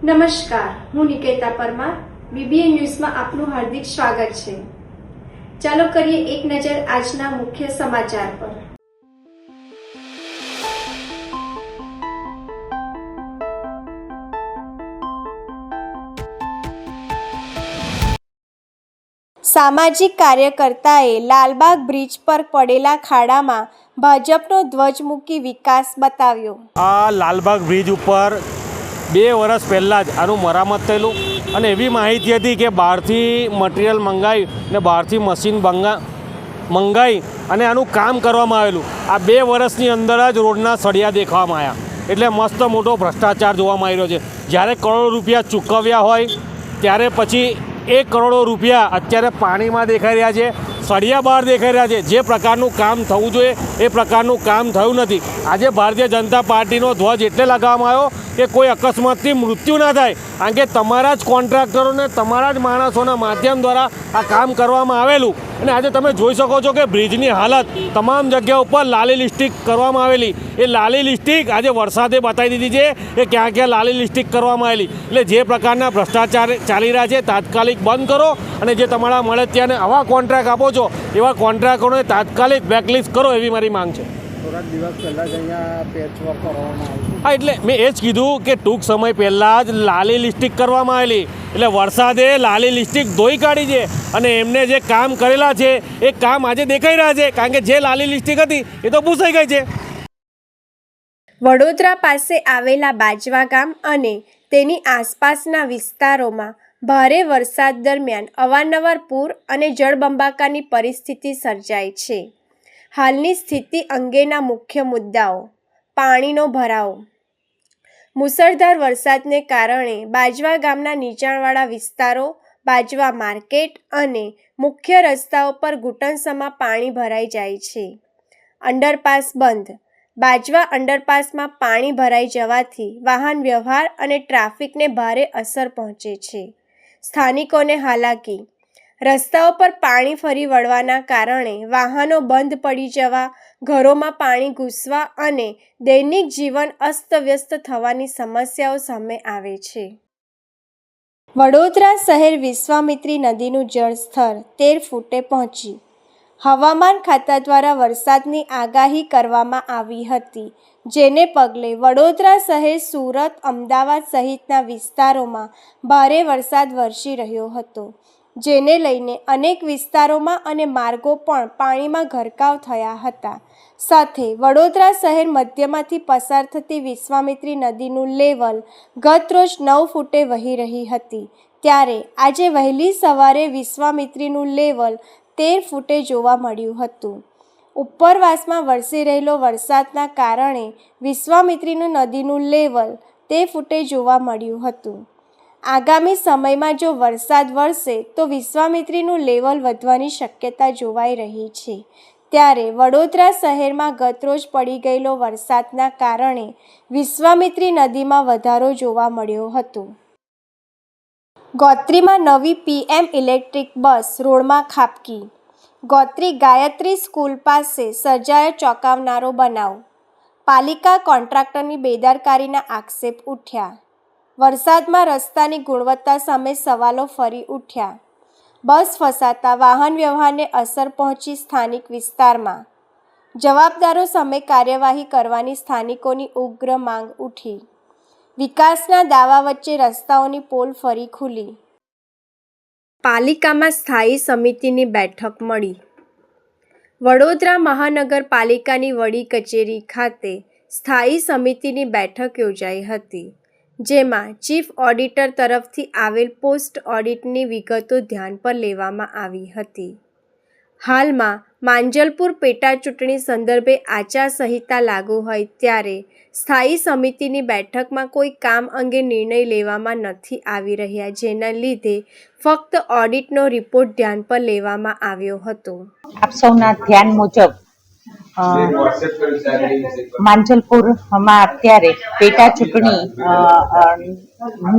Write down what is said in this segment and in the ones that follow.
નમસ્કાર, હું નિકેતા પરમાર. બીબીએન ન્યૂઝમાં આપનું હાર્દિક સ્વાગત છે. ચાલો કરીએ એક નજર આજના મુખ્ય સમાચાર પર. સામાજિક કાર્યકર્તાએ લાલબાગ બ્રિજ પર પડેલા ખાડામાં ભાજપનો ધ્વજ મૂકી વિકાસ બતાવ્યો. આ લાલબાગ બ્રિજ ઉપર 2 વર્ષ પહેલાં જ આનું મરામત થયેલું અને એવી માહિતી હતી કે બહારથી મટીરિયલ મંગાવી ને બહારથી મશીન મંગાવી અને આનું કામ કરવામાં આવેલું. આ 2 વર્ષની અંદર જ રોડના સળિયા દેખાવામાં આવ્યા. એટલે મસ્ત મોટો ભ્રષ્ટાચાર જોવામાં આવી રહ્યો છે. જ્યારે કરોડો રૂપિયા ચૂકવ્યા હોય ત્યારે પછી 1 કરોડ રૂપિયા અત્યારે પાણીમાં દેખાઈ રહ્યા છે, સળિયા બહાર દેખાઈ રહ્યા છે. જે પ્રકારનું કામ થવું જોઈએ એ પ્રકારનું કામ થયું નથી. આજે ભારતીય જનતા પાર્ટીનો ધ્વજ એટલે લગાવવામાં આવ્યો કે કોઈ અકસ્માતથી મૃત્યુ ના થાય, કારણ કે તમારા જ કોન્ટ્રાક્ટરોને તમારા જ માણસોના માધ્યમ દ્વારા આ કામ કરવામાં આવેલું. અને આજે તમે જોઈ શકો છો કે બ્રિજની હાલત તમામ જગ્યા ઉપર લાલી લિસ્ટિક કરવામાં આવેલી. એ લાલી લિસ્ટિક આજે વરસાદે બતાવી દીધી છે કે ક્યાં ક્યાં લાલી લિસ્ટિક કરવામાં આવેલી. એટલે જે પ્રકારના ભ્રષ્ટાચાર ચાલી રહ્યા છે તાત્કાલિક બંધ કરો અને જે તમારા મળે ત્યાંને આવા કોન્ટ્રાક્ટ આપો છો એવા કોન્ટ્રાક્ટરોને તાત્કાલિક બ્લેકલિસ્ટ કરો, એવી મારી માંગ છે. થોડાક દિવસ પહેલાં જ અહીંયા પેચવર્ક કરવામાં આવ્યું. હા, એટલે મેં એ જ કીધું કે ટૂંક સમય પહેલાં જ લાલી લિસ્ટિક કરવામાં આવેલી. એટલે વરસાદે લાલી લિસ્ટિક ધોઈ કાઢી છે અને એમને જે કામ કરેલા છે એ કામ આજે દેખાઈ રહ્યા છે, કારણ કે જે લાલી લિસ્ટિક હતી એ તો ભૂસાઈ ગઈ છે. વડોદરા પાસે આવેલા બાજવા ગામ અને તેની આસપાસના વિસ્તારોમાં ભારે વરસાદ દરમિયાન અવારનવાર પૂર અને જળબંબાકારની પરિસ્થિતિ સર્જાય છે. હાલની સ્થિતિ અંગેના મુખ્ય મુદ્દાઓ: પાણીનો ભરાવો. મુસળધાર વરસાદને કારણે બાજવા ગામના નીચાણવાળા વિસ્તારો, બાજવા માર્કેટ અને મુખ્ય રસ્તાઓ પર ઘૂંટણસમાં પાણી ભરાઈ જાય છે. અંડરપાસ બંધ. બાજવા અંડરપાસમાં પાણી ભરાઈ જવાથી વાહન વ્યવહાર અને ટ્રાફિકને ભારે અસર પહોંચે છે. સ્થાનિકોને હાલાકી. રસ્તાઓ પર પાણી ફરી વળવાના કારણે વાહનો બંધ પડી જવા, ઘરોમાં પાણી ઘૂસવા અને દૈનિક જીવન અસ્તવ્યસ્ત થવાની સમસ્યાઓ સામે આવે છે. વડોદરા શહેર વિશ્વામિત્રી નદીનું જળસ્તર 13 ફૂટે પહોંચ્યું. હવામાન ખાતા દ્વારા વરસાદની આગાહી કરવામાં આવી હતી, જેને પગલે વડોદરા શહેર, સુરત, અમદાવાદ સહિતના વિસ્તારોમાં ભારે વરસાદ વરસી રહ્યો હતો, જેને લઈને અનેક વિસ્તારોમાં અને માર્ગો પણ પાણીમાં ગરકાવ થયા હતા. સાથે વડોદરા શહેર મધ્યમાંથી પસાર થતી વિશ્વામિત્રી નદીનું લેવલ ગત રોજ 9 ફૂટે વહી રહી હતી, ત્યારે આજે વહેલી સવારે વિશ્વામિત્રીનું લેવલ 13 ફૂટે જોવા મળ્યું હતું. ઉપરવાસમાં વરસી રહેલો વરસાદના કારણે વિશ્વામિત્રીનું નદીનું લેવલ 13 ફૂટે જોવા મળ્યું હતું. આગામી સમયમાં જો વરસાદ વરસે તો વિશ્વામિત્રીનું લેવલ વધવાની શક્યતા જોવાઈ રહી છે. ત્યારે વડોદરા શહેરમાં ગતરોજ પડી ગયેલો વરસાદના કારણે વિશ્વામિત્રી નદીમાં વધારો જોવા મળ્યો હતો. ગોત્રીમાં નવી PM ઇલેક્ટ્રિક બસ રોડમાં ખાબકી. ગોત્રી ગાયત્રી સ્કૂલ પાસે સર્જાયો ચોંકાવનારો બનાવ. પાલિકા કોન્ટ્રાક્ટરની બેદરકારીના આક્ષેપ ઉઠ્યા. વરસાદમાં રસ્તાની ગુણવત્તા સામે સવાલો ફરી ઉઠ્યા. બસ ફસાતા વાહન વ્યવહારને અસર પહોંચી. સ્થાનિક વિસ્તારમાં જવાબદારો સામે કાર્યવાહી કરવાની સ્થાનિકોની ઉગ્ર માંગ ઉઠી. વિકાસના દાવા વચ્ચે રસ્તાઓની પોલ ફરી ખુલી. પાલિકામાં સ્થાયી સમિતિની બેઠક મળી. વડોદરા મહાનગરપાલિકાની વડી કચેરી ખાતે સ્થાયી સમિતિની બેઠક યોજાઈ હતી, જેમાં ચીફ ઓડિટર તરફથી આવેલ પોસ્ટ ઓડિટની વિગતો ધ્યાન પર લેવામાં આવી હતી. હાલમાં માંજલપુર પેટા ચૂંટણી સંદર્ભે આચારસંહિતા લાગુ હોય ત્યારે સ્થાયી સમિતિની બેઠકમાં કોઈ કામ અંગે નિર્ણય લેવામાં નથી આવી રહ્યા, જેના લીધે ફક્ત ઓડિટનો રિપોર્ટ ધ્યાન પર લેવામાં આવ્યો હતો. આપ સૌના ધ્યાન મુજબ માંજલપુરમાં અત્યારે પેટા ચૂંટણી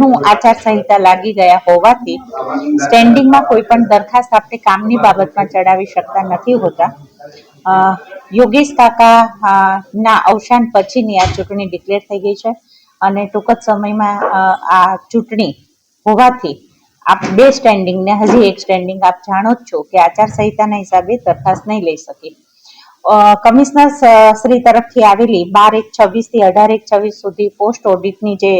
નું આચારસંહિતા લાગી ગયા હોવાથી સ્ટેન્ડિંગમાં કોઈ પણ દરખાસ્ત આપણે કામની બાબતમાં ચડાવી શકતા નથી હોતા. યોગેશ કાકા ના અવસાન પછીની આ ચૂંટણી ડિક્લેર થઈ ગઈ છે અને ટૂંક જ સમયમાં આ ચૂંટણી હોવાથી આપ 2 સ્ટેન્ડિંગ ને હજી એક સ્ટેન્ડિંગ આપ જાણો જ છો કે આચારસંહિતાના હિસાબે દરખાસ્ત નહીં લઈ શકે. કમિશનર શ્રી તરફથી આવેલી 12/1/26 થી 18/1/26 સુધી પોસ્ટ ઓડિટની જે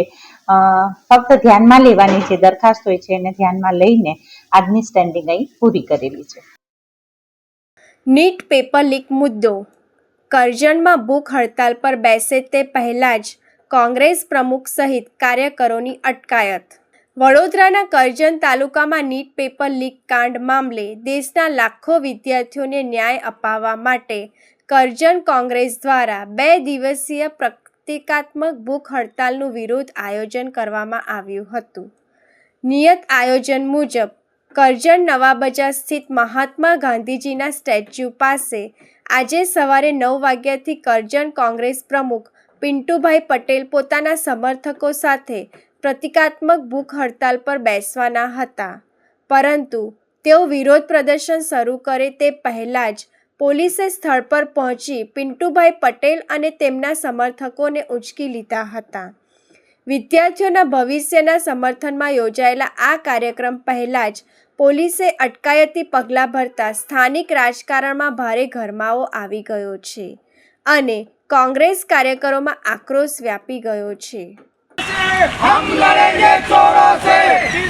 ફક્ત ધ્યાનમાં લેવાની જે દરખાસ્ત હોય છે એને ધ્યાનમાં લઈને આજની સ્ટેન્ડિંગ અહીં પૂરી કરેલી છે. નીટ પેપર લીક મુદ્દો. કરજણમાં ભૂખ હડતાલ પર બેસે તે પહેલાં જ કોંગ્રેસ પ્રમુખ સહિત કાર્યકરોની અટકાયત. વડોદરાના કરજણ તાલુકામાં નીટ પેપર લીક કાંડ મામલે દેશના લાખો વિદ્યાર્થીઓને ન્યાય અપાવવા માટે કરજણ કોંગ્રેસ દ્વારા 2 દિવસીય પ્રતિકાત્મક ભૂખ હડતાલનું વિરોધ આયોજન કરવામાં આવ્યું હતું. નિયત આયોજન મુજબ કરજણ નવા બજાર સ્થિત મહાત્મા ગાંધીજીના સ્ટેચ્યુ પાસે આજે સવારે 9 વાગ્યાથી કરજણ કોંગ્રેસ પ્રમુખ પિન્ટુભાઈ પટેલ પોતાના સમર્થકો સાથે પ્રતિકાત્મક ભૂખ હડતાલ પર બેસવાના હતા, પરંતુ તેઓ વિરોધ પ્રદર્શન શરૂ કરે તે પહેલાં જ પોલીસે સ્થળ પર પહોંચી પિન્ટુભાઈ પટેલ અને તેમના સમર્થકોને ઉંચકી લીધા હતા. વિદ્યાર્થીઓના ભવિષ્યના સમર્થનમાં યોજાયેલા આ કાર્યક્રમ પહેલાં જ પોલીસે અટકાયતી પગલાં ભરતા સ્થાનિક રાજકારણમાં ભારે ગરમાવો આવી ગયો છે અને કોંગ્રેસ કાર્યકરોમાં આક્રોશ વ્યાપી ગયો છે. हम लड़ेंगे चोरों से,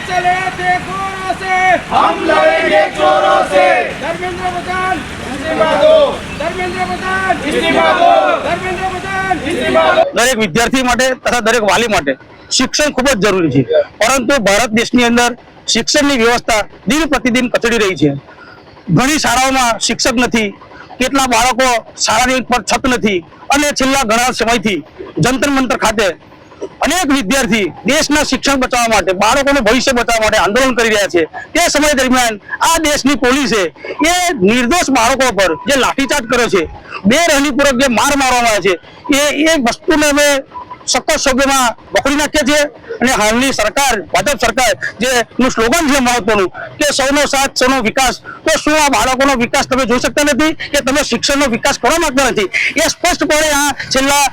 चले देखो से, हम लड़ेंगे चोरों से। धर्मेंद्र प्रधान इस्तीफा दो, धर्मेंद्र प्रधान इस्तीफा दो, धर्मेंद्र प्रधान इस्तीफा दो। દરેક વિદ્યાર્થી માટે તથા દરેક વાલી માટે શિક્ષણ ખૂબ જ જરૂરી છે, પરંતુ ભારત દેશની અંદર શિક્ષણની વ્યવસ્થા દિન પ્રતિદિન કચડી રહી છે. ઘણી શાળાઓમાં શિક્ષક નથી, કેટલા બાળકો શાળાની પર છત નથી અને છેલ્લા ઘણા સમયથી જંતર મંતર ખાતે અનેક વિદ્યાર્થી દેશના શિક્ષણ બચાવવા માટે, બાળકોનું ભવિષ્ય બચાવવા માટે આંદોલન કરી રહ્યા છે. તે સમય દરમિયાન આ દેશની પોલીસે એ નિર્દોષ બાળકો પર જે લાઠીચાર્જ કર્યો છે, બેરહમીપૂર્વક જે માર મારવામાં આવે છે, એ વસ્તુને અમે સખત શબ્દોમાં પકડી નાખીએ છીએ. અને હાલની સરકાર, ભાજપ સરકાર જે નું સ્લોગન છે મહત્વનું કે સૌનો સાથ સૌનો વિકાસ, તો શું આ બાળકોનો વિકાસ તમે જોઈ શકતા નથી કે તમે શિક્ષણનો વિકાસ કરવા માંગતા નથી? એ સ્પષ્ટપણે આ છેલ્લા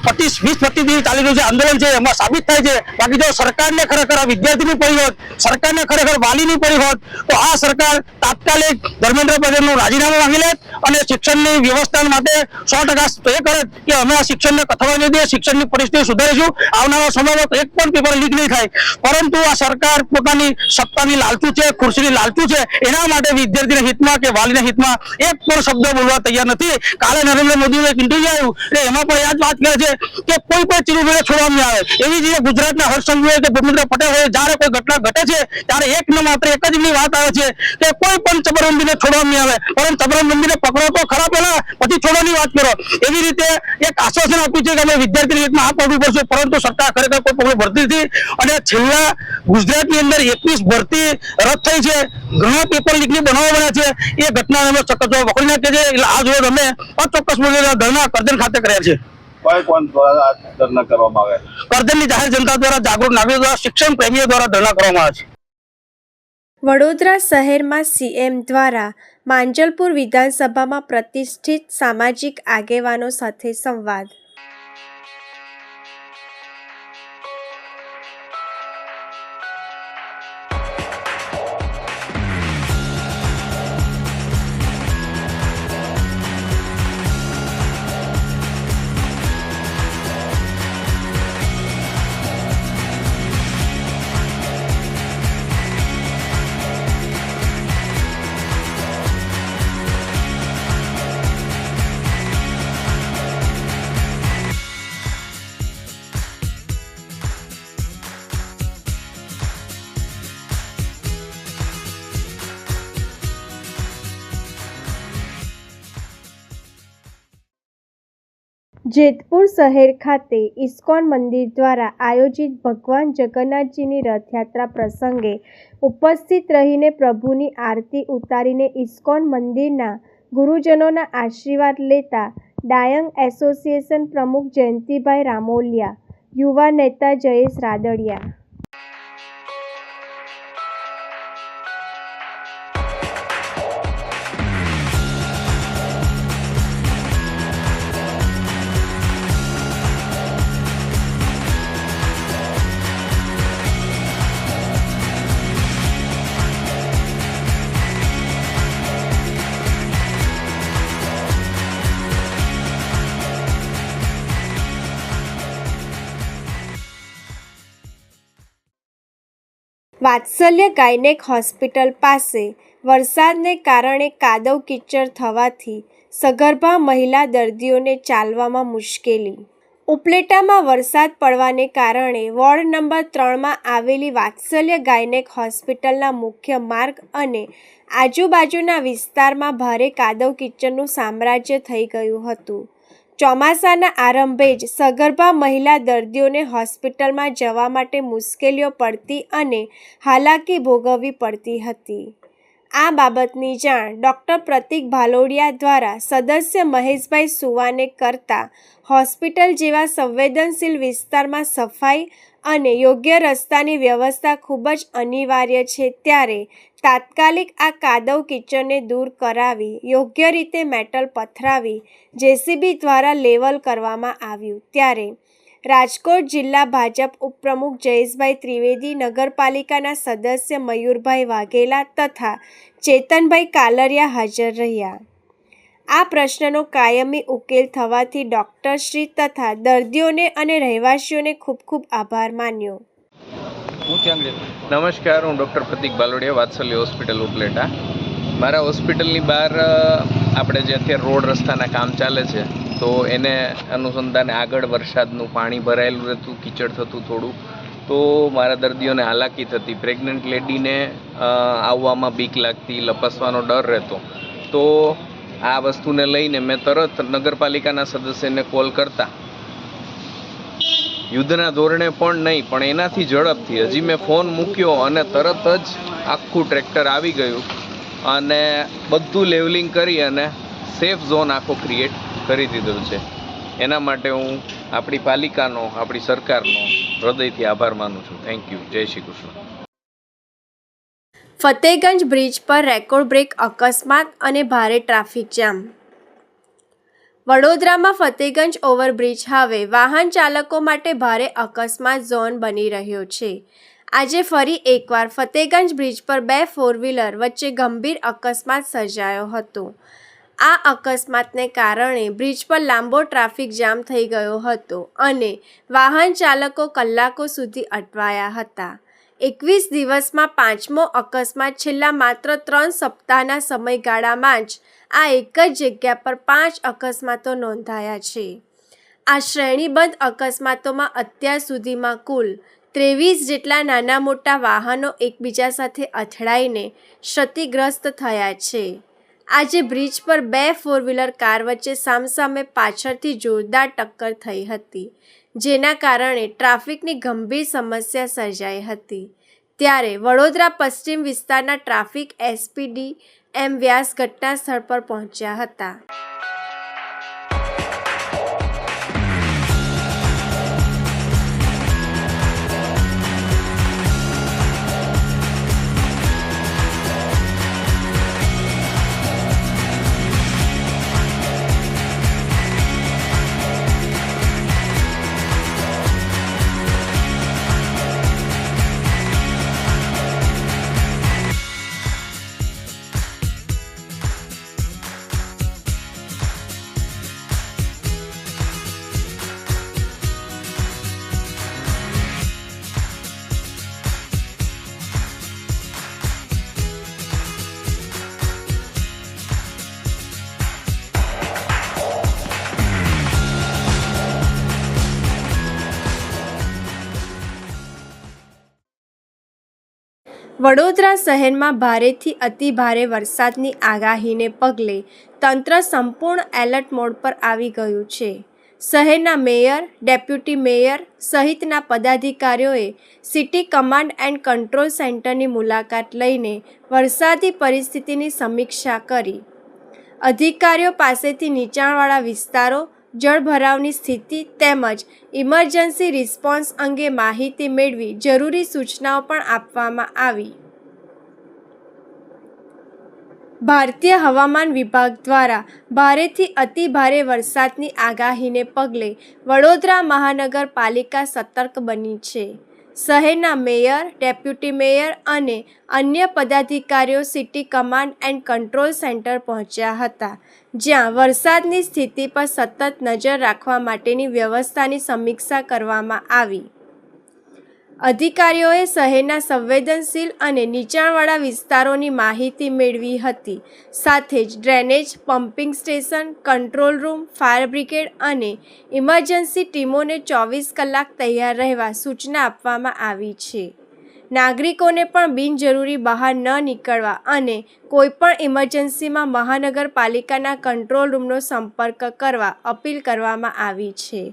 25-30 દિવસ ચાલી રહ્યું છે આંદોલન છે એમાં સાબિત થાય છે. બાકી જો સરકારને ખરેખર આ વિદ્યાર્થીની પડી હોત, સરકારને ખરેખર વાલીની પડી હોત, તો આ સરકાર તાત્કાલિક ધર્મેન્દ્ર પ્રધાનનું રાજીનામું માંગી લેત અને શિક્ષણની વ્યવસ્થા માટે 100% એ કરે કે અમે આ શિક્ષણને કથળવા નહીં દઈએ, શિક્ષણની પરિસ્થિતિ સુધારીશું. આવનારા સમયમાં એક પણ પેપર લીક નહીં થાય, પરંતુ આ સરકાર પોતાની સત્તાની લાલચુ છે, ખુરશીની લાલચુ છે, એના માટે વિદ્યાર્થીના હિતમાં કે વાલીના હિતમાં એક પણ શબ્દ બોલવા તૈયાર નથી. કાલે નરેન્દ્ર મોદીનું એક ઇન્ટરવ્યુ આવ્યું એટલે એમાં પણ યાદ વાત કરે છે કે કોઈ પણ ચીજને છોડવામાં આવે. એવી જ રીતે ગુજરાતના હર્ષસંઘવી કે ભૂપેન્દ્ર પટેલ હોય, જ્યારે કોઈ ઘટના ઘટે છે ત્યારે એક ને માત્ર એક જ એમની વાત આવે છે કે કોઈ પણ ચબરબંધીને છોડવામાં આવે, પરંતુ ચબરબંધીને પકડો તો ખરા પહેલા, પછી છોડવાની વાત કરો. એવી રીતે એક આશ્વાસન આપ્યું છે કે અમે વિદ્યાર્થીના હિતમાં આ પગલું ભરશું, પરંતુ સરકાર ખરેખર કોઈ પગલું ભરતી નથી. અને છેલ્લા ગુજરાતની અંદર 21 ભરતી રદ થઈ છે, ઘણા પેપર લીકની બનાવો બન્યા છે. એ ઘટના અમે ચોક્કસ વખોડી નાખીએ છીએ. એટલે આજ રોજ અમે અચોક્કસ ધરણા કરજણ ખાતે કર્યા છે. કોણ દ્વારા ધરણા કરવામાં આવે? કરજણની જાહેર જનતા દ્વારા, જાગૃત નાગરિકો દ્વારા, શિક્ષણ પ્રેમીઓ દ્વારા ધરણા કરવામાં આવે છે. વડોદરા શહેરમાં સીએમ દ્વારા માંજલપુર વિધાનસભામાં પ્રતિષ્ઠિત સામાજિક આગેવાનો સાથે સંવાદ. જેતપુર શહેર ખાતે ઇસ્કોન મંદિર દ્વારા આયોજિત ભગવાન જગન્નાથજીની રથયાત્રા પ્રસંગે ઉપસ્થિત રહીને પ્રભુની આરતી ઉતારીને ઇસ્કોન મંદિરના ગુરુજનોના આશીર્વાદ લેતા ડાયંગ એસોસિએશન પ્રમુખ જયંતિભાઈ રામોલિયા, યુવા નેતા જયેશ રાદડિયા, વાત્સલ્ય ગાયનેક હોસ્પિટલ પાસે વરસાદને કારણે કાદવ કીચડ થવાથી સગર્ભા મહિલા દર્દીઓને ચાલવામાં મુશ્કેલી. ઉપલેટામાં વરસાદ પડવાને કારણે વોર્ડ નંબર 3માં આવેલી વાત્સલ્ય ગાયનેક હોસ્પિટલના મુખ્ય માર્ગ અને આજુબાજુના વિસ્તારમાં ભારે કાદવ કીચડનું સામ્રાજ્ય થઈ ગયું હતું. ચોમાસાના આરંભે જ સગર્ભા મહિલા દર્દીઓને હોસ્પિટલમાં જવા માટે મુશ્કેલીઓ પડતી અને હાલાકી ભોગવવી પડતી હતી. આ બાબતની જાણ ડૉક્ટર પ્રતિક ભાલોડિયા દ્વારા સદસ્ય મહેશભાઈ સુવાને કરતા હોસ્પિટલ જેવા સંવેદનશીલ વિસ્તારમાં સફાઈ અને યોગ્ય રસ્તાની વ્યવસ્થા ખૂબ જ અનિવાર્ય છે, ત્યારે તાત્કાલિક આ કાદવ કીચડને દૂર કરાવી યોગ્ય રીતે મેટલ પથરાવી જેસીબી દ્વારા લેવલ કરવામાં આવ્યું. ત્યારે રાજકોટ જિલ્લા ભાજપ ઉપપ્રમુખ જયેશભાઈ ત્રિવેદી, નગરપાલિકાના સદસ્ય મયુરભાઈ વાઘેલા તથા ચેતનભાઈ કાલરિયા હાજર રહ્યા. આ પ્રશ્નનો કાયમી ઉકેલ થવાથી ડૉક્ટરશ્રી તથા દર્દીઓને અને રહેવાસીઓને ખૂબ ખૂબ આભાર માન્યો. નમસ્કાર, હું ડૉક્ટર પ્રતિક બાલોડિયા, વાત્સલ્ય હોસ્પિટલ ઉપલેટા. મારા હોસ્પિટલની બહાર આપણે જે અત્યારે રોડ રસ્તાના કામ ચાલે છે, તો એને અનુસંધાને આગળ વરસાદનું પાણી ભરાયેલું રહેતું, કીચડ થતું થોડું, તો મારા દર્દીઓને હાલાકી થતી. પ્રેગ્નન્ટ લેડીને આવવામાં બીક લાગતી, લપસવાનો ડર રહેતો. તો આ વસ્તુને લઈને મેં તરત નગરપાલિકાના સદસ્યને કોલ કરતા, યુદ્ધના ધોરણે પણ નહીં પણ એનાથી ઝડપથી હજી મેં ફોન મૂક્યો અને તરત જ આખું ટ્રેક્ટર આવી ગયું અને બધું લેવલિંગ કરી અને સેફ ઝોન આખો ક્રિએટ કરી દીધો છે. એના માટે હું આપણી પાલિકાનો, આપણી સરકારનો હૃદયથી આભાર માનું છું. Thank you. જય શ્રી કૃષ્ણ. ફતેગંજ બ્રિજ પર રેકોર્ડ બ્રેક અકસ્માત અને ભારે ટ્રાફિક જામ. વડોદરામાં ફતેગંજ ઓવરબ્રિજ હવે વાહન ચાલકો માટે ભારે અકસ્માત ઝોન બની રહ્યો છે. આજે ફરી એકવાર ફતેગંજ બ્રિજ પર 2 ફોર-વ્હીલર વચ્ચે ગંભીર અકસ્માત સર્જાયો હતો. આ અકસ્માતને કારણે બ્રિજ પર લાંબો ટ્રાફિક જામ થઈ ગયો હતો અને વાહન ચાલકો કલાકો સુધી અટવાયા હતા. 21 દિવસમાં 5મો અકસ્માત. છેલ્લા માત્ર 3 સપ્તાહના સમયગાળામાં જ આ એક જ જગ્યા પર 5 અકસ્માતો નોંધાયા છે. આ શ્રેણીબદ્ધ અકસ્માતોમાં અત્યાર સુધીમાં કુલ 23 જેટલા નાના મોટા વાહનો એકબીજા સાથે અથડાઈને ક્ષતિગ્રસ્ત થયા છે. આજે બ્રિજ પર 2 ફોર-વ્હીલર કાર વચ્ચે સામસામે પાછળથી જોરદાર ટક્કર થઈ હતી, જેના કારણે ટ્રાફિકની ગંભીર સમસ્યા સર્જાઈ હતી. ત્યારે વડોદરા પશ્ચિમ વિસ્તારના ટ્રાફિક એસપીડી એમ વ્યાસ ઘટના સ્થળ પર પહોંચ્યા હતા. વડોદરા શહેરમાં ભારેથી અતિભારે વરસાદની આગાહીને પગલે તંત્ર સંપૂર્ણ એલર્ટ મોડ પર આવી ગયું છે. શહેરના મેયર, ડેપ્યુટી મેયર સહિતના પદાધિકારીઓએ સિટી કમાન્ડ એન્ડ કંટ્રોલ સેન્ટરની મુલાકાત લઈને વરસાદી પરિસ્થિતિની સમીક્ષા કરી. અધિકારીઓ પાસેથી નીચાણવાળા વિસ્તારો, જળભરાવની સ્થિતિ તેમજ ઇમરજન્સી રિસ્પોન્સ અંગે માહિતી મેળવી જરૂરી સૂચનાઓ પણ આપવામાં આવી. ભારતીય હવામાન વિભાગ દ્વારા ભારેથી અતિભારે વરસાદની આગાહીને પગલે વડોદરા મહાનગરપાલિકા સતર્ક બની છે. શહેરના મેયર, ડેપ્યુટી મેયર અને અન્ય પદાધિકારીઓ city command and control centre પહોંચ્યા હતા, જ્યાં વરસાદની સ્થિતિ પર સતત નજર રાખવા માટેની વ્યવસ્થાની સમીક્ષા કરવામાં આવી. અધિકારીઓએ શહેરના સંવેદનશીલ અને નીચાણવાળા વિસ્તારોની માહિતી મેળવી હતી. સાથે જ drainage, pumping station, control room, fire brigade અને ઇમરજન્સી ટીમોને 24 કલાક તૈયાર રહેવા સૂચના આપવામાં આવી છે. નાગરિકોને પણ બિનજરૂરી બહાર ન નીકળવા અને કોઈપણ ઇમરજન્સીમાં મહાનગરપાલિકાના કંટ્રોલ રૂમનો સંપર્ક કરવા અપીલ કરવામાં આવી છે.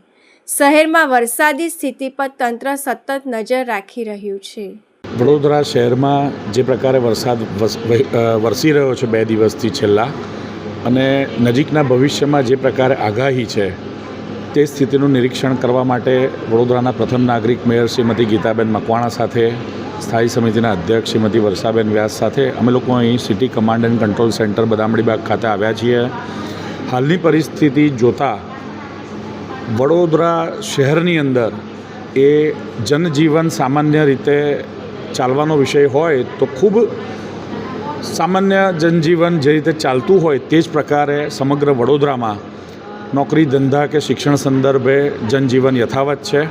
શહેરમાં વરસાદી સ્થિતિ પર તંત્ર સતત નજર રાખી રહ્યું છે. વડોદરા શહેરમાં જે પ્રકારે વરસાદ વરસી રહ્યો છે 2 દિવસથી છેલ્લા, અને નજીકના ભવિષ્યમાં જે પ્રકારે આગાહી છે તે સ્થિતિનું નિરીક્ષણ કરવા માટે વડોદરાના પ્રથમ નાગરિક મેયર શ્રીમતી ગીતાબેન મકવાણા સાથે સ્થાયી સમિતિના અધ્યક્ષ શ્રીમતી વર્ષાબેન વ્યાસ સાથે અમે લોકો અહીં city command and control centre Badamdibaug ખાતે આવ્યા છીએ. હાલની પરિસ્થિતિ જોતાં વડોદરા શહેરની અંદર એ જનજીવન સામાન્ય રીતે ચાલવાનો વિષય હોય તો ખૂબ સામાન્ય જનજીવન જે રીતે ચાલતું હોય તે જ પ્રકારે સમગ્ર વડોદરામાં નોકરી ધંધા કે શિક્ષણ સંદર્ભે જનજીવન યથાવત છે.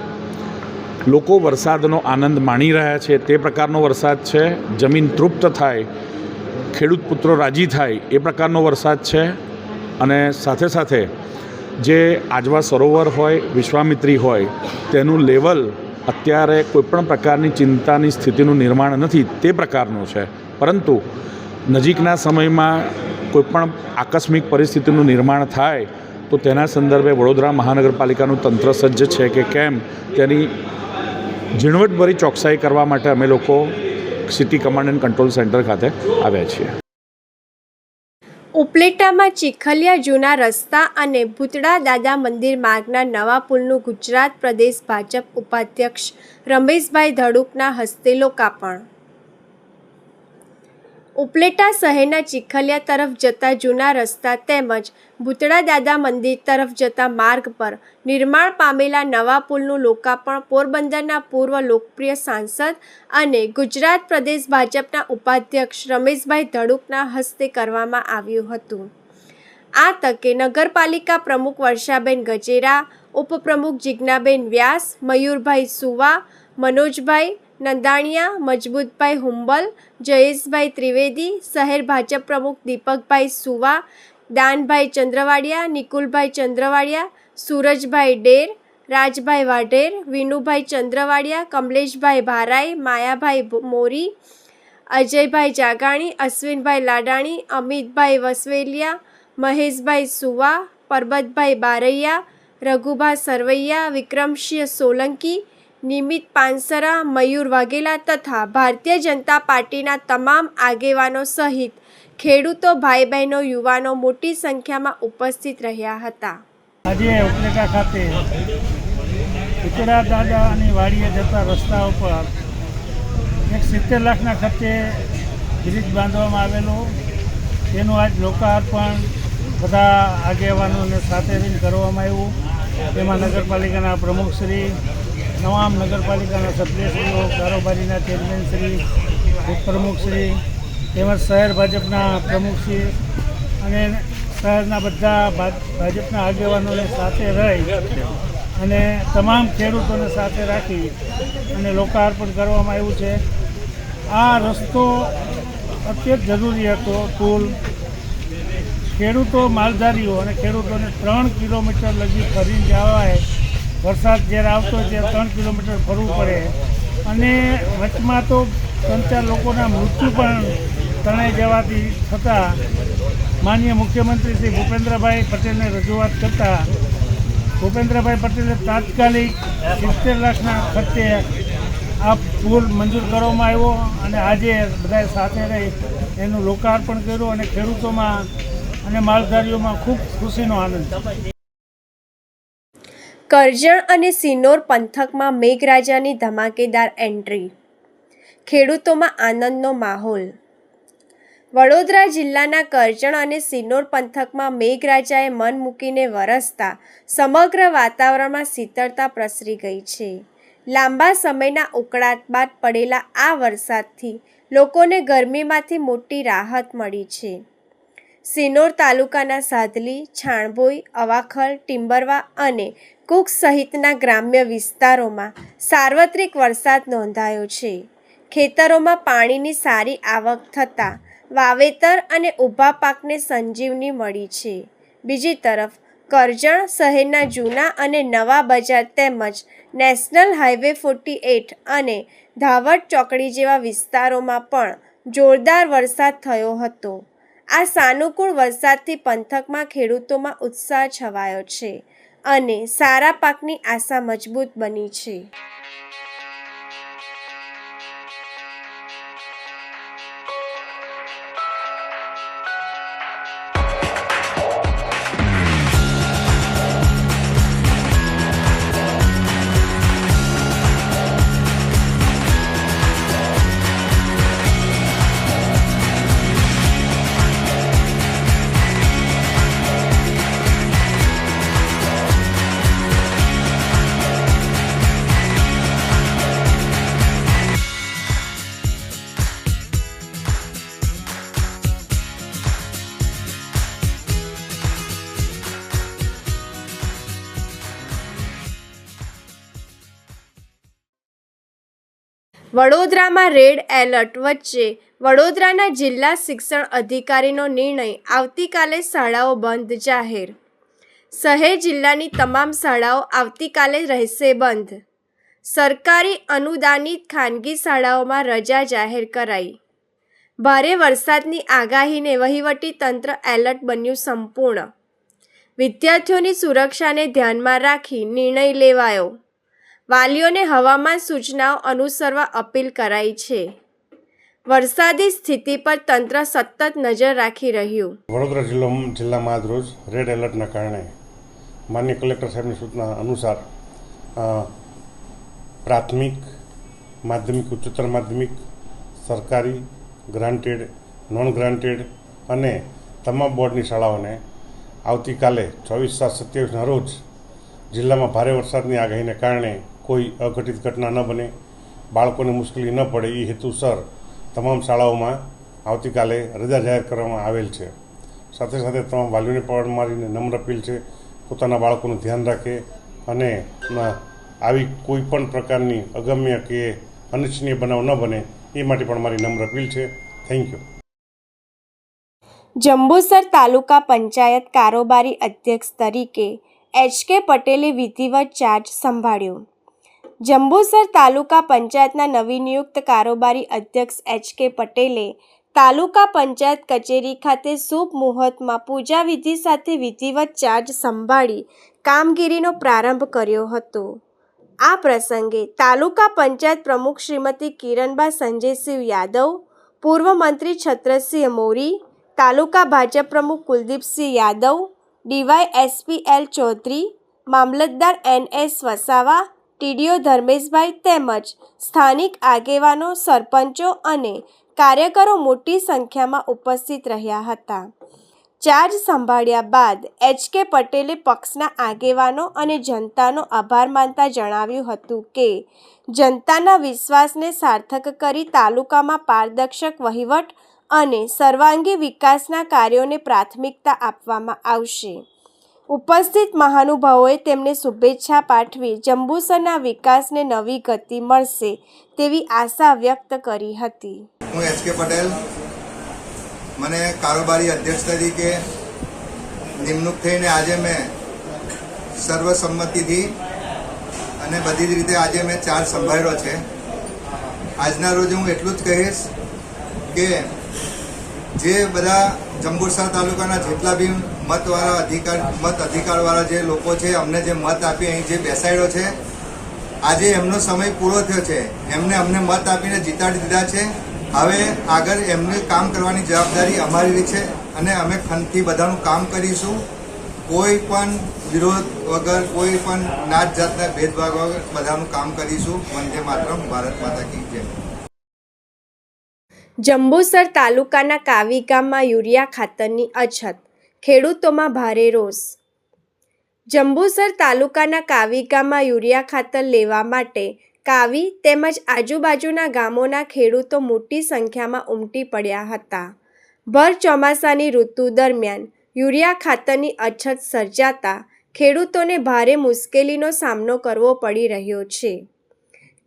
લોકો વરસાદનો આનંદ માણી રહ્યા છે તે પ્રકારનો વરસાદ છે. જમીન તૃપ્ત થાય, ખેડૂત પુત્રો રાજી થાય એ પ્રકારનો વરસાદ છે. અને સાથે સાથે જે આજવા સરોવર હોય, વિશ્વામિત્રી હોય, તેનું લેવલ અત્યારે કોઈપણ પ્રકારની ચિંતાની સ્થિતિનું નિર્માણ નથી તે પ્રકારનું છે. પરંતુ નજીકના સમયમાં કોઈપણ આકસ્મિક પરિસ્થિતિનું નિર્માણ થાય તો તેના સંદર્ભે વડોદરા મહાનગરપાલિકાનું તંત્ર સજ્જ છે કે કેમ તેની ઝીણવટભરી ચોકસાઈ કરવા માટે અમે લોકો city command and control centre ખાતે આવ્યા છીએ. ઉપલેટામાં ચીખલિયા જૂના રસ્તા અને ભૂતળા દાદા મંદિર માર્ગના નવા પુલનું ગુજરાત પ્રદેશ ભાજપ ઉપાધ્યક્ષ રમેશભાઈ ધડુકના હસ્તે લોકાર્પણ. ઉપલેટા શહેરના ચીખલિયા તરફ જતા જૂના રસ્તા તેમજ ભૂતળા દાદા મંદિર તરફ જતા માર્ગ પર નિર્માણ પામેલા નવા પુલનું લોકાર્પણ પોરબંદરના પૂર્વ લોકપ્રિય સાંસદ અને ગુજરાત પ્રદેશ ભાજપના ઉપાધ્યક્ષ રમેશભાઈ ધડુકના હસ્તે કરવામાં આવ્યું હતું. આ તકે નગરપાલિકા પ્રમુખ વર્ષાબેન ગજેરા, ઉપપ્રમુખ જિજ્ઞાબેન વ્યાસ, મયુરભાઈ સુવા, મનોજભાઈ નંદાણીયા, મજબૂતભાઈ હુંબલ, જયેશભાઈ ત્રિવેદી, શહેર ભાજપ પ્રમુખ દીપકભાઈ સુવા, દાનભાઈ ચંદ્રવાડિયા, નિકુલભાઈ ચંદ્રવાડિયા, સૂરજભાઈ ડેર, રાજભાઈ વાઢેર, વિનુભાઈ ચંદ્રવાડિયા, કમલેશભાઈ ભારાઈ, માયાભાઈ મોરી, અજયભાઈ જાગાણી, અશ્વિનભાઈ લાડાણી, અમિતભાઈ વસવેલિયા, મહેશભાઈ સુવા, પરબતભાઈ બારૈયા, રઘુભા સરવૈયા, વિક્રમસિંહ સોલંકી, નિમિત પાનસરા, મયુર વાઘેલા તથા ભારતીય જનતા પાર્ટીના તમામ આગેવાનો સહિત ખેડૂતો, ભાઈ બહેનો, યુવાનો મોટી સંખ્યામાં ઉપસ્થિત રહ્યા હતા. આજે ઉપલેટા ખાતે ભૂતળા દાદાની વાડીએ જતા રસ્તા ઉપર 70 લાખના ખર્ચે બ્રિજ બાંધવામાં આવેલો, તેનું આજ લોકાર્પણ બધા આગેવાનોને સાથે રહીને કરવામાં આવ્યું. તેમાં નગરપાલિકાના પ્રમુખશ્રી, તમામ નગરપાલિકાના સભ્યશ્રીઓ, કારોબારીના ચેરમેનશ્રી, ઉપપ્રમુખશ્રી તેમજ શહેર ભાજપના પ્રમુખશ્રી અને શહેરના બધા ભાજપના આગેવાનોને સાથે રહી અને તમામ ખેડૂતોને સાથે રાખી અને લોકાર્પણ કરવામાં આવ્યું છે. આ રસ્તો અત્યંત જરૂરી હતો. પુલ ખેડૂતો, માલધારીઓ અને ખેડૂતોને 3 કિલોમીટર લગી ફરીને જવાય. વરસાદ જ્યારે આવતો હોય ત્યારે 3 કિલોમીટર ફરવું પડે અને વચમાં તો 3-4 લોકોના મૃત્યુ પણ તણાઈ જવાથી થતાં માનનીય મુખ્યમંત્રી શ્રી ભૂપેન્દ્રભાઈ પટેલને રજૂઆત કરતાં ભૂપેન્દ્રભાઈ પટેલે તાત્કાલિક 70 લાખના ખર્ચે આ પુલ મંજૂર કરવામાં આવ્યો અને આજે બધાએ સાથે રહી એનું લોકાર્પણ કર્યું અને ખેડૂતોમાં અને માલધારીઓમાં ખૂબ ખુશીનો આનંદ છે. કરજણ અને સિનોર પંથકમાં મેઘરાજાની ધમાકેદાર એન્ટ્રી, ખેડૂતોમાં આનંદનો માહોલ. વડોદરા જિલ્લાના કરજણ અને સિનોર પંથકમાં મેઘરાજાએ મન મૂકીને વરસતા સમગ્ર વાતાવરણમાં શીતળતા પ્રસરી ગઈ છે. લાંબા સમયના ઉકળાટ બાદ પડેલા આ વરસાદથી લોકોને ગરમીમાંથી મોટી રાહત મળી છે. સિનોર તાલુકાના સાધલી, છાણભોઈ, અવાખલ, ટિમ્બરવા અને કુક સહિતના ગ્રામ્ય વિસ્તારોમાં સાર્વત્રિક વરસાદ નોંધાયો છે. ખેતરોમાં પાણીની સારી આવક થતાં વાવેતર અને ઊભા પાકને સંજીવની મળી છે. બીજી તરફ કરજણ શહેરના જૂના અને નવા બજાર તેમજ નેશનલ હાઈવે 48 અને ધાવડ ચોકડી જેવા વિસ્તારોમાં પણ જોરદાર વરસાદ થયો હતો. આ સાનુકૂળ વરસાદથી પંથકમાં ખેડૂતોમાં ઉત્સાહ છવાયો છે અને સારા પાકની આશા મજબૂત બની છે. વડોદરામાં રેડ એલર્ટ વચ્ચે વડોદરાના જિલ્લા શિક્ષણ અધિકારીનો નિર્ણય, આવતીકાલે શાળાઓ બંધ જાહેર. શહેર જિલ્લાની તમામ શાળાઓ આવતીકાલે રહેશે બંધ. સરકારી અનુદાનિત ખાનગી શાળાઓમાં રજા જાહેર કરાઈ. ભારે વરસાદની આગાહીને વહીવટી તંત્ર એલર્ટ બન્યું સંપૂર્ણ. વિદ્યાર્થીઓની સુરક્ષાને ધ્યાનમાં રાખી નિર્ણય લેવાયો. વાલીઓને હવામાન સૂચનાઓ અનુસરવા અપીલ કરાઈ છે. વરસાદી સ્થિતિ પર તંત્ર સતત નજર રાખી રહ્યું. વડોદરા જિલ્લામાં આજરોજ રેડ એલર્ટના કારણે માનનીય કલેક્ટર સાહેબની સૂચના અનુસાર પ્રાથમિક, માધ્યમિક, ઉચ્ચતર માધ્યમિક, સરકારી, ગ્રાન્ટેડ, નોન ગ્રાન્ટેડ અને તમામ બોર્ડની શાળાઓને આવતીકાલે 24/7/27ના રોજ જિલ્લામાં ભારે વરસાદની આગાહીને કારણે કોઈ અઘટિત ઘટના ન બને, બાળકોને મુશ્કેલી ન પડે એ હેતુસર તમામ શાળાઓમાં આવતીકાલે રજા જાહેર કરવામાં આવેલ છે. સાથે સાથે તમામ વાલીઓને પણ મારીને નમ્ર અપીલ છે પોતાના બાળકોનું ધ્યાન રાખે અને આવી કોઈ પણ પ્રકારની અગમ્ય કે અનિચ્છનીય બનાવ ન બને એ માટે પણ મારી નમ્ર અપીલ છે. Thank you. જંબુસર તાલુકા પંચાયત કારોબારી અધ્યક્ષ તરીકે HK પટેલે વિધિવત ચાર્જ સંભાળ્યો. જંબુસર તાલુકા પંચાયતના નવનિયુક્ત કારોબારી અધ્યક્ષ HK પટેલે તાલુકા પંચાયત કચેરી ખાતે શુભ મુહૂર્તમાં પૂજા વિધિ સાથે વિધિવત ચાર્જ સંભાળી કામગીરીનો પ્રારંભ કર્યો હતો. આ પ્રસંગે તાલુકા પંચાયત પ્રમુખ શ્રીમતી કિરણબા સંજયસિંહ યાદવ, પૂર્વ મંત્રી છત્રસિંહ મોરી, તાલુકા ભાજપ પ્રમુખ કુલદીપસિંહ યાદવ, DYSPL ચૌધરી, મામલતદાર NS વસાવા, TDO ધર્મેશભાઈ તેમજ સ્થાનિક આગેવાનો, સરપંચો અને કાર્યકરો મોટી સંખ્યામાં ઉપસ્થિત રહ્યા હતા. ચાર્જ સંભાળ્યા બાદ HK પટેલે પક્ષના આગેવાનો અને જનતાનો આભાર માનતા જણાવ્યું હતું કે જનતાના વિશ્વાસને સાર્થક કરી તાલુકામાં પારદર્શક વહીવટ અને સર્વાંગી વિકાસના કાર્યોને પ્રાથમિકતા આપવામાં આવશે. ઉપસ્થિત મહાનુભાવોએ તેમને શુભેચ્છા પાઠવી જંબુસરના વિકાસને નવી ગતિ મળશે તેવી આશા વ્યક્ત કરી હતી. હું HK પટેલ, મને કારોબારી અધ્યક્ષ તરીકે નિમણૂક થઈને આજે મેં સર્વસંમતિથી અને બધી જ રીતે આજે મેં ચાર્જ સંભાળ્યો છે. આજના રોજ હું એટલું જ કહીશ કે જે બધા જંબુસર તાલુકાના જેટલા બી મત અધિકારવાળા જે લોકો છે, અમને જે મત આપી અહીં જે બેસાડ્યો છે, આજે એમનો સમય પૂરો થયો છે. અમને મત આપીને જીતાડી દીધા છે. હવે આગળ એમને કામ કરવાની જવાબદારી અમારી છે અને અમે ખંતથી બધાનું કામ કરીશું. કોઈ પણ વિરોધ વગર, કોઈ પણ નાત જાતના ભેદભાવ વગર બધાનું કામ કરીશું. વંદે માતરમ, ભારત માતા કી જય. જંબુસર તાલુકાના કાવી ગામમાં યુરિયા ખાતરની અછત, ખેડૂતોમાં ભારે રોષ. જંબુસર તાલુકાના કાવી ગામમાં યુરિયા ખાતર લેવા માટે કાવી તેમજ આજુબાજુના ગામોના ખેડૂતો મોટી સંખ્યામાં ઉમટી પડ્યા હતા. ભર ચોમાસાની ઋતુ દરમિયાન યુરિયા ખાતરની અછત સર્જાતા ખેડૂતોને ભારે મુશ્કેલીનો સામનો કરવો પડી રહ્યો છે.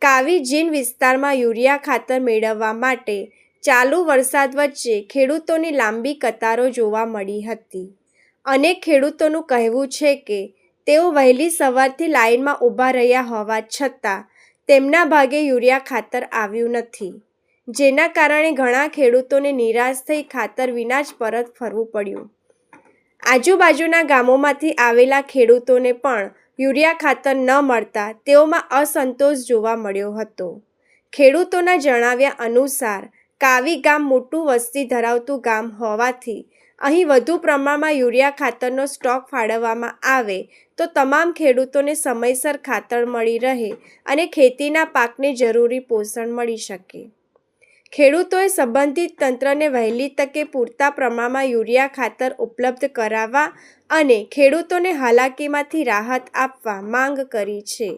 કાવી જીન વિસ્તારમાં યુરિયા ખાતર મેળવવા માટે ચાલુ વરસાદ વચ્ચે ખેડૂતોની લાંબી કતારો જોવા મળી હતી. અનેક ખેડૂતોનું કહેવું છે કે તેઓ વહેલી સવારથી લાઇનમાં ઊભા રહ્યા હોવા છતાં તેમના ભાગે યુરિયા ખાતર આવ્યું નથી, જેના કારણે ઘણા ખેડૂતોને નિરાશ થઈ ખાતર વિના જ પરત ફરવું પડ્યું. આજુબાજુના ગામોમાંથી આવેલા ખેડૂતોને પણ યુરિયા ખાતર ન મળતા તેઓમાં અસંતોષ જોવા મળ્યો હતો. ખેડૂતોના જણાવ્યા અનુસાર કાવી ગામ મોટું વસ્તી ધરાવતું ગામ હોવાથી અહીં વધુ પ્રમાણમાં યુરિયા ખાતરનો સ્ટોક ફાળવવામાં આવે તો તમામ ખેડૂતોને સમયસર ખાતર મળી રહે અને ખેતીના પાકને જરૂરી પોષણ મળી શકે. ખેડૂતોએ સંબંધિત તંત્રને વહેલી તકે પૂરતા પ્રમાણમાં યુરિયા ખાતર ઉપલબ્ધ કરાવવા અને ખેડૂતોને હાલાકીમાંથી રાહત આપવા માંગ કરી છે.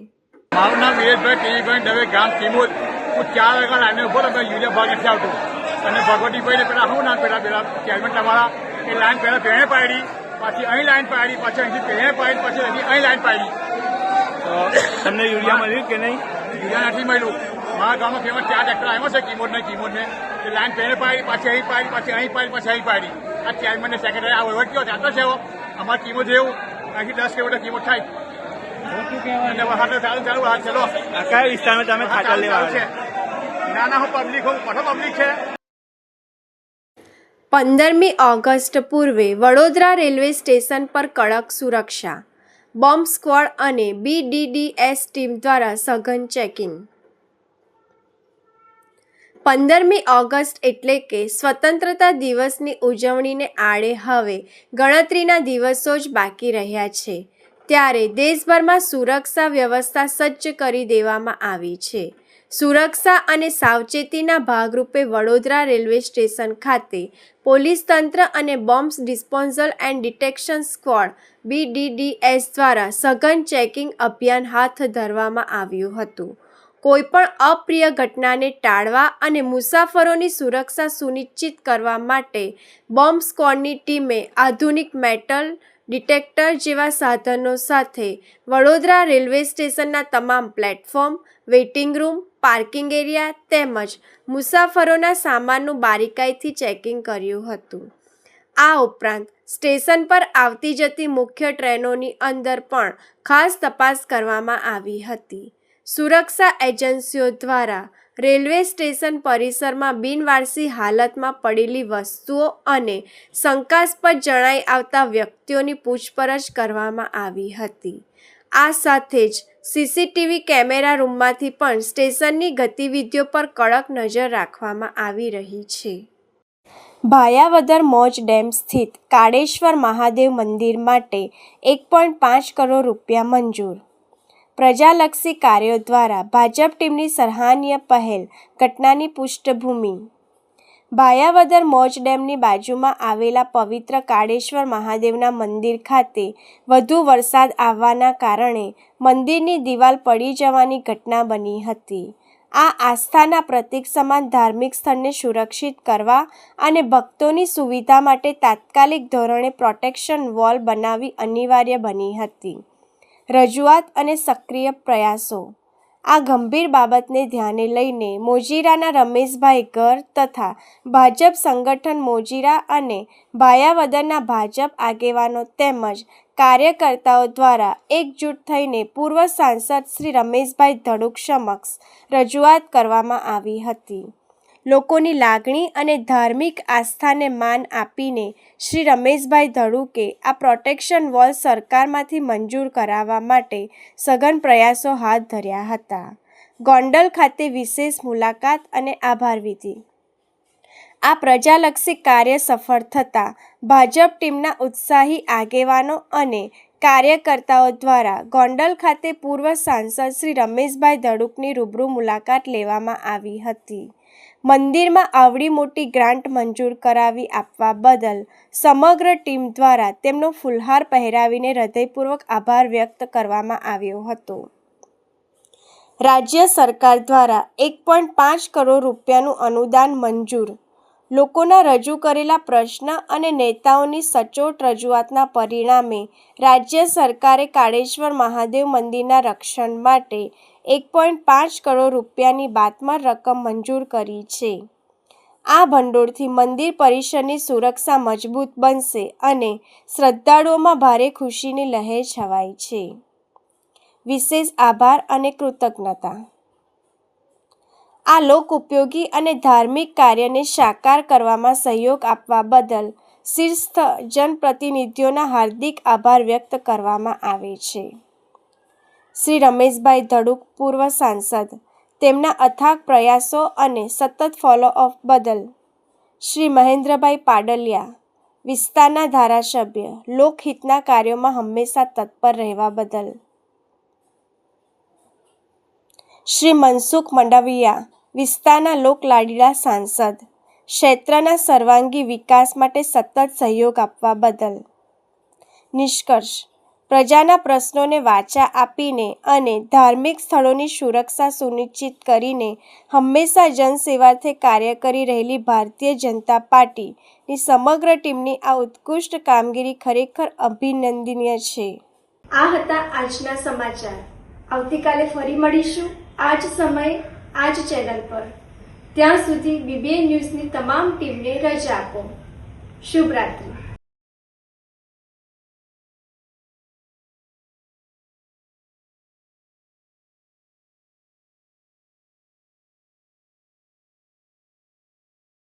મારું નામ વિરેશભાઈ ટીવીભાઈ દવે, ગામ કિમોદ. હું 4 વાગ્યા લાઈને ઉભો હતો, યુરિયા ભાગ નથી આવતો અને ભગવતીભાઈને પેલા શું નામ પેલા ચેરમેન તમારા એ લાઈન પહેલાં પહેણે પાડી, પાછી અહીં લાઈન પાડી, પાછી અહીંથી પહેણે પાડી, પછી અહીં લાઈન પાડી. તમને યુરિયા મળ્યું કે નહીં? યુરિયા નથી મળ્યું. મારા ગામમાં ફેમસ 4 ટ્રેક્ટર આવ્યો છે કિમોદને એ લાઈન પહેણે પાડી, પાછી અહીં પાડી, પાછી અહીં પાડી, પછી અહીં પાડી. આ ચેરમેનને સેક્રેટરી આ વહીવટ કયો જાતો છે એવો. અમારે કિમોદ જેવું અહીંથી 10 કિલોમીટર કિમોદ થાય. અને વહાટો ચાલુ ચલો. કયા વિસ્તારમાં તમે ખાતર લેવા છે? નાના હું પબ્લિક હું મોટો પબ્લિક છે. 15મી ઓગસ્ટ પૂર્વે વડોદરા રેલવે સ્ટેશન પર કડક સુરક્ષા, બોમ્બ સ્ક્વોડ અને BDDS ટીમ દ્વારા સઘન ચેકિંગ. 15મી ઓગસ્ટ એટલે કે સ્વતંત્રતા દિવસની ઉજવણીને આડે હવે ગણતરીના દિવસો જ બાકી રહ્યા છે, ત્યારે દેશભરમાં સુરક્ષા વ્યવસ્થા સજ્જ કરી દેવામાં આવી છે. સુરક્ષા અને સાવચેતીના ભાગરૂપે વડોદરા રેલવે સ્ટેશન ખાતે પોલીસ તંત્ર અને bomb disposal and detection squad BDDS દ્વારા સઘન ચેકિંગ અભિયાન હાથ ધરવામાં આવ્યું હતું. કોઈપણ અપ્રિય ઘટનાને ટાળવા અને મુસાફરોની સુરક્ષા સુનિશ્ચિત કરવા માટે બોમ્બ સ્ક્વોડની ટીમે આધુનિક મેટલ ડિટેક્ટર જેવા સાધનો સાથે વડોદરા રેલવે સ્ટેશનના તમામ platform, waiting room, parking area તેમજ મુસાફરોના સામાનનું બારીકાઈથી ચેકિંગ કર્યું હતું. આ ઉપરાંત સ્ટેશન પર આવતી જતી મુખ્ય ટ્રેનોની અંદર પણ ખાસ તપાસ કરવામાં આવી હતી. સુરક્ષા એજન્સીઓ દ્વારા રેલવે સ્ટેશન પરિસરમાં બિનવારસી હાલતમાં પડેલી વસ્તુઓ અને શંકાસ્પદ જણાઈ આવતા વ્યક્તિઓની પૂછપરછ કરવામાં આવી હતી. આ સાથે જ CCTV કેમેરા રૂમમાંથી પણ સ્ટેશનની ગતિવિધિઓ પર કડક નજર રાખવામાં આવી રહી છે. ભાયાવદર મોજ ડેમ સ્થિત કાળેશ્વર મહાદેવ મંદિર માટે 1.5 કરોડ રૂપિયા મંજૂર. પ્રજાલક્ષી કાર્યો દ્વારા ભાજપ ટીમની સરાહનીય પહેલ. ઘટનાની પૃષ્ઠભૂમિ. ભાયાવદર મોજ ડેમની બાજુમાં આવેલા પવિત્ર કાળેશ્વર મહાદેવના મંદિર ખાતે વધુ વરસાદ આવવાના કારણે મંદિરની દિવાલ પડી જવાની ઘટના બની હતી. આ આસ્થાના પ્રતીક સમાન ધાર્મિક સ્થળને સુરક્ષિત કરવા અને ભક્તોની સુવિધા માટે તાત્કાલિક ધોરણે પ્રોટેક્શન વોલ બનાવવી અનિવાર્ય બની હતી. રજૂઆત અને સક્રિય પ્રયાસો. આ ગંભીર બાબતને ધ્યાને લઈને મોજીરાના રમેશભાઈ ગર તથા ભાજપ સંગઠન મોજીરા અને ભાયાવદરના ભાજપ આગેવાનો તેમજ કાર્યકર્તાઓ દ્વારા એકજૂટ થઈને પૂર્વ સાંસદ શ્રી રમેશભાઈ ધડુક સમક્ષ રજૂઆત કરવામાં આવી હતી. લોકોની લાગણી અને ધાર્મિક આસ્થાને માન આપીને શ્રી રમેશભાઈ ધડુકે આ પ્રોટેક્શન વોલ સરકારમાંથી મંજૂર કરાવવા માટે સઘન પ્રયાસો હાથ ધર્યા હતા. ગોંડલ ખાતે વિશેષ મુલાકાત અને આભાર વિધિ. આ પ્રજાલક્ષી કાર્ય સફળ થતાં ભાજપ ટીમના ઉત્સાહી આગેવાનો અને કાર્યકર્તાઓ દ્વારા ગોંડલ ખાતે પૂર્વ સાંસદ શ્રી રમેશભાઈ ધડુકની રૂબરૂ મુલાકાત લેવામાં આવી હતી. મંદિરમાં આવડી મોટી ગ્રાન્ટ મંજૂર કરાવી આપવા બદલ સમગ્ર ટીમ દ્વારા તેમનો ફુલહાર પહેરાવીને હૃદયપૂર્વક આભાર વ્યક્ત કરવામાં આવ્યો હતો. રાજ્ય સરકાર દ્વારા 1.5 કરોડ રૂપિયાનું અનુદાન મંજૂર. લોકોના રજૂ કરેલા પ્રશ્ન અને નેતાઓની સચોટ રજૂઆતના પરિણામે રાજ્ય સરકારે કાળેશ્વર મહાદેવ મંદિરના રક્ષણ માટે 1.5 કરોડ રૂપિયાની બાતમાર રકમ મંજૂર કરી છે. આ ભંડોળથી મંદિર પરિસરની સુરક્ષા મજબૂત બનશે અને શ્રદ્ધાળુઓમાં ભારે ખુશીની લહેર છવાઈ છે. વિશેષ આભાર અને કૃતજ્ઞતા. આ લોક ઉપયોગી અને ધાર્મિક કાર્યને સાકાર કરવામાં સહયોગ આપવા બદલ શીર્ષસ્થ જનપ્રતિનિધિઓના હાર્દિક આભાર વ્યક્ત કરવામાં આવે છે. શ્રી રમેશભાઈ ધડુક, પૂર્વ સાંસદ, તેમના અથાગ પ્રયાસો અને સતત ફોલોઅપ બદલ. શ્રી મહેન્દ્રભાઈ પાડલિયા, વિસ્તારના ધારાસભ્ય, લોકહિતના કાર્યોમાં હંમેશા તત્પર રહેવા બદલ. શ્રી મનસુખ મંડાવિયા, વિસ્તારના લોકલાડીલા સાંસદ, ક્ષેત્રના સર્વાંગી વિકાસ માટે સતત સહયોગ આપવા બદલ. નિષ્કર્ષ: પ્રજાના પ્રશ્નોને વાચા આપીને અને ધાર્મિક સ્થળોની સુરક્ષા સુનિશ્ચિત કરીને હંમેશા જનસેવાર્થે કાર્ય કરી રહેલી ભારતીય જનતા પાર્ટીની સમગ્ર ટીમની આ ઉત્કૃષ્ટ કામગીરી ખરેખર અભિનંદનીય છે. આ હતા આજના સમાચાર. આવતીકાલે ફરી મળીશું આ જ સમયે આ જ ચેનલ પર. ત્યાં સુધી BBN ન્યૂઝની તમામ ટીમને રજા આપો. શુભ રાત્રિ.